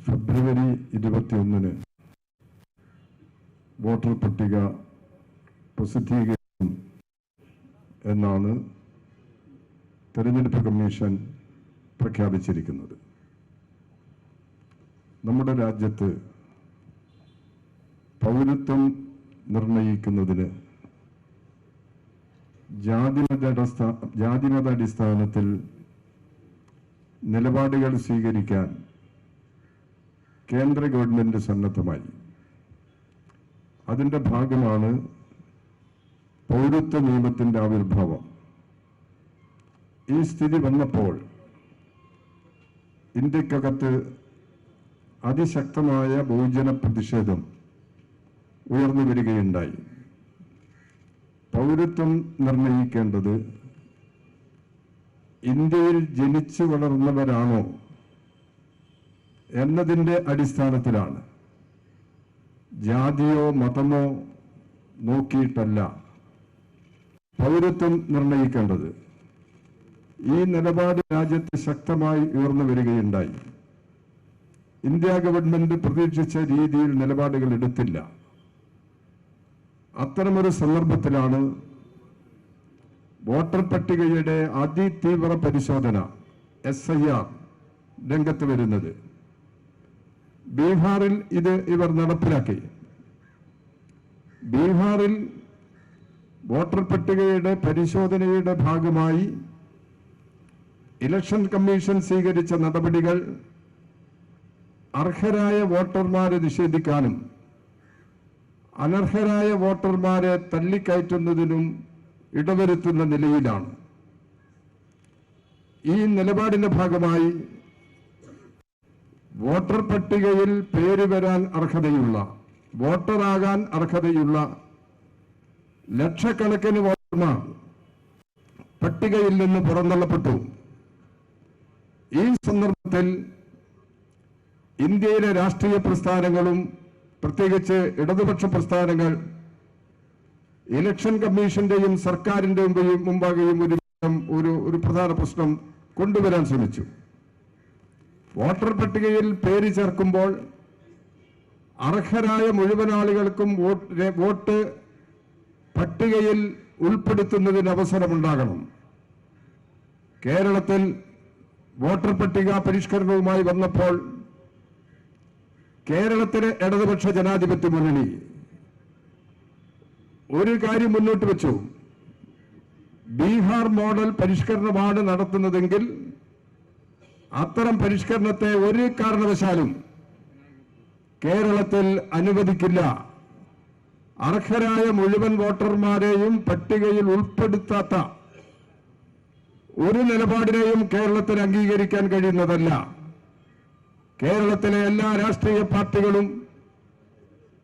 ഫെബ്രുവരി 21 voter പട്ടിക പ്രസിദ്ധീകരിക്കും എന്നാണ് തെരഞ്ഞെടുപ്പ് കമ്മീഷൻ പ്രഖ്യാപിച്ചിരിക്കുന്നത്. നമ്മുടെ രാജ്യത്ത് പൗരത്വം നിർണയിക്കുന്നതിന് ജാതിമത അടിസ്ഥാനത്തിൽ നിലപാടുകൾ സ്വീകരിക്കാൻ കേന്ദ്ര ഗവൺമെന്റ് സന്നദ്ധമായി. അതിൻ്റെ ഭാഗമാണ് പൗരത്വ നിയമത്തിൻ്റെ ആവിർഭാവം. ഈ സ്ഥിതി വന്നപ്പോൾ ഇന്ത്യക്കകത്ത് അതിശക്തമായ ബഹുജന പ്രതിഷേധം ഉയർന്നു വരികയുണ്ടായി. പൗരത്വം നിർണയിക്കേണ്ടത് ഇന്ത്യയിൽ ജനിച്ചു വളർന്നവരാണോ എന്നതിൻ്റെ അടിസ്ഥാനത്തിലാണ്, ജാതിയോ മതമോ നോക്കിയിട്ടല്ല പൗരത്വം നിർണയിക്കേണ്ടത്. ഈ നിലപാട് രാജ്യത്ത് ശക്തമായി ഉയർന്നു വരികയുണ്ടായി. ഇന്ത്യ ഗവൺമെന്റ് പ്രതീക്ഷിച്ച രീതിയിൽ നിലപാടുകൾ എടുത്തില്ല. അത്തരമൊരു സന്ദർഭത്തിലാണ് വോട്ടർ പട്ടികയുടെ അതിതീവ്ര പരിശോധന SIR രംഗത്ത് വരുന്നത്. ബീഹാറിൽ ഇവർ നടപ്പിലാക്കി. ബീഹാറിൽ വോട്ടർ പട്ടികയുടെ പരിശോധനയുടെ ഭാഗമായി ഇലക്ഷൻ കമ്മീഷൻ സ്വീകരിച്ച നടപടികൾ അർഹരായ വോട്ടർമാരെ നിഷേധിക്കാനും അനർഹരായ വോട്ടർമാരെ തള്ളിക്കയറ്റുന്നതിനും ഇടവരുത്തുന്ന നിലയിലാണ്. ഈ നിലപാടിന്റെ ഭാഗമായി വോട്ടർ പട്ടികയിൽ പേര് വരാൻ അർഹതയുള്ള, വോട്ടറാകാൻ അർഹതയുള്ള ലക്ഷക്കണക്കിന് വോട്ടർമാർ പട്ടികയിൽ നിന്ന് പുറന്തള്ളപ്പെട്ടു. ഈ സന്ദർഭത്തിൽ ഇന്ത്യയിലെ രാഷ്ട്രീയ പ്രസ്ഥാനങ്ങളും പ്രത്യേകിച്ച് ഇടതുപക്ഷ പ്രസ്ഥാനങ്ങൾ ഇലക്ഷൻ കമ്മീഷന്റെയും സർക്കാരിന്റെയും മുമ്പാകെയും ഒരു പ്രധാന പ്രശ്നം കൊണ്ടുവരാൻ ശ്രമിച്ചു. വോട്ടർ പട്ടികയിൽ പേര് ചേർക്കുമ്പോൾ അർഹരായ മുഴുവൻ ആളുകൾക്കും വോട്ട് പട്ടികയിൽ ഉൾപ്പെടുത്തുന്നതിന് അവസരമുണ്ടാകണം. കേരളത്തിൽ വോട്ടർ പട്ടിക പരിഷ്കരണവുമായി വന്നപ്പോൾ കേരളത്തിലെ ഇടതുപക്ഷ ജനാധിപത്യ മുന്നണി ഒരു കാര്യം മുന്നോട്ട് വെച്ചു. ബീഹാർ മോഡൽ പരിഷ്കരണമാണ് നടത്തുന്നതെങ്കിൽ അത്തരം പരിഷ്കരണത്തെ ഒരു കാരണവശാലും കേരളത്തിൽ അനുവദിക്കില്ല. അർഹരായ മുഴുവൻ വോട്ടർമാരെയും പട്ടികയിൽ ഉൾപ്പെടുത്താത്ത ഒരു നിലപാടിനെയും കേരളത്തിൽ അംഗീകരിക്കാൻ കഴിയുന്നതല്ല. കേരളത്തിലെ എല്ലാ രാഷ്ട്രീയ പാർട്ടികളും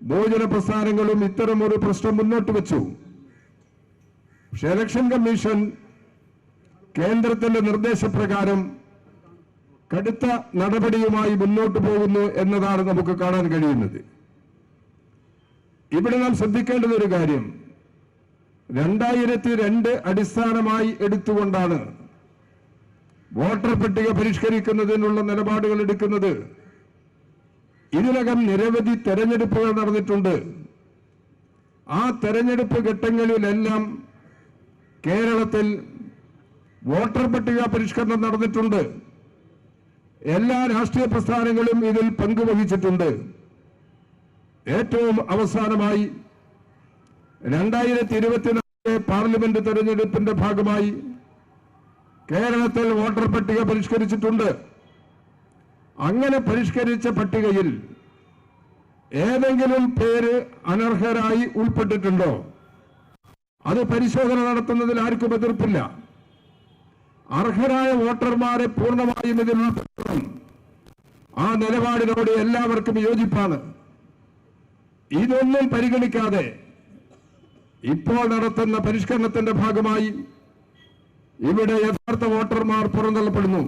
ബഹുജന പ്രസ്ഥാനങ്ങളും ഇത്തരമൊരു പ്രശ്നം മുന്നോട്ട് വെച്ചു. പക്ഷെ ഇലക്ഷൻ കമ്മീഷൻ കേന്ദ്രത്തിന്റെ നിർദ്ദേശപ്രകാരം കടുത്ത നടപടിയുമായി മുന്നോട്ട് പോകുന്നു എന്നതാണ് നമുക്ക് കാണാൻ കഴിയുന്നത്. ഇവിടെ നാം ശ്രദ്ധിക്കേണ്ടുന്ന ഒരു കാര്യം, 2002 അടിസ്ഥാനമായി എടുത്തുകൊണ്ടാണ് വോട്ടർ പട്ടിക പരിഷ്കരിക്കുന്നതിനുള്ള നിലപാടുകൾ എടുക്കുന്നത്. ഇതിനകം നിരവധി തെരഞ്ഞെടുപ്പുകൾ നടന്നിട്ടുണ്ട്. ആ തെരഞ്ഞെടുപ്പ് ഘട്ടങ്ങളിലെല്ലാം കേരളത്തിൽ വോട്ടർ പട്ടിക പരിഷ്കരണം നടന്നിട്ടുണ്ട്. എല്ലാ രാഷ്ട്രീയ പ്രസ്ഥാനങ്ങളും ഇതിൽ പങ്കുവഹിച്ചിട്ടുണ്ട്. ഏറ്റവും അവസാനമായി 2024 പാർലമെന്റ് തെരഞ്ഞെടുപ്പിന്റെ ഭാഗമായി കേരളത്തിൽ വോട്ടർ പട്ടിക പരിഷ്കരിച്ചിട്ടുണ്ട്. അങ്ങനെ പരിഷ്കരിച്ച പട്ടികയിൽ ഏതെങ്കിലും പേര് അനർഹരായി ഉൾപ്പെട്ടിട്ടുണ്ടോ? അത് പരിശോധന നടത്തുന്നതിൽ ആർക്കും എതിർപ്പില്ല. അർഹരായ വോട്ടർമാരെ പൂർണ്ണമായും ഇതിൽ ഉൾപ്പെടുത്തണം. ആ നിലപാടിനോട് എല്ലാവർക്കും യോജിപ്പാണ്. ഇതൊന്നും പരിഗണിക്കാതെ ഇപ്പോൾ നടത്തുന്ന പരിഷ്കരണത്തിന്റെ ഭാഗമായി ഇവിടെ യഥാർത്ഥ വോട്ടർമാർ പുറന്തള്ളപ്പെടുന്നു.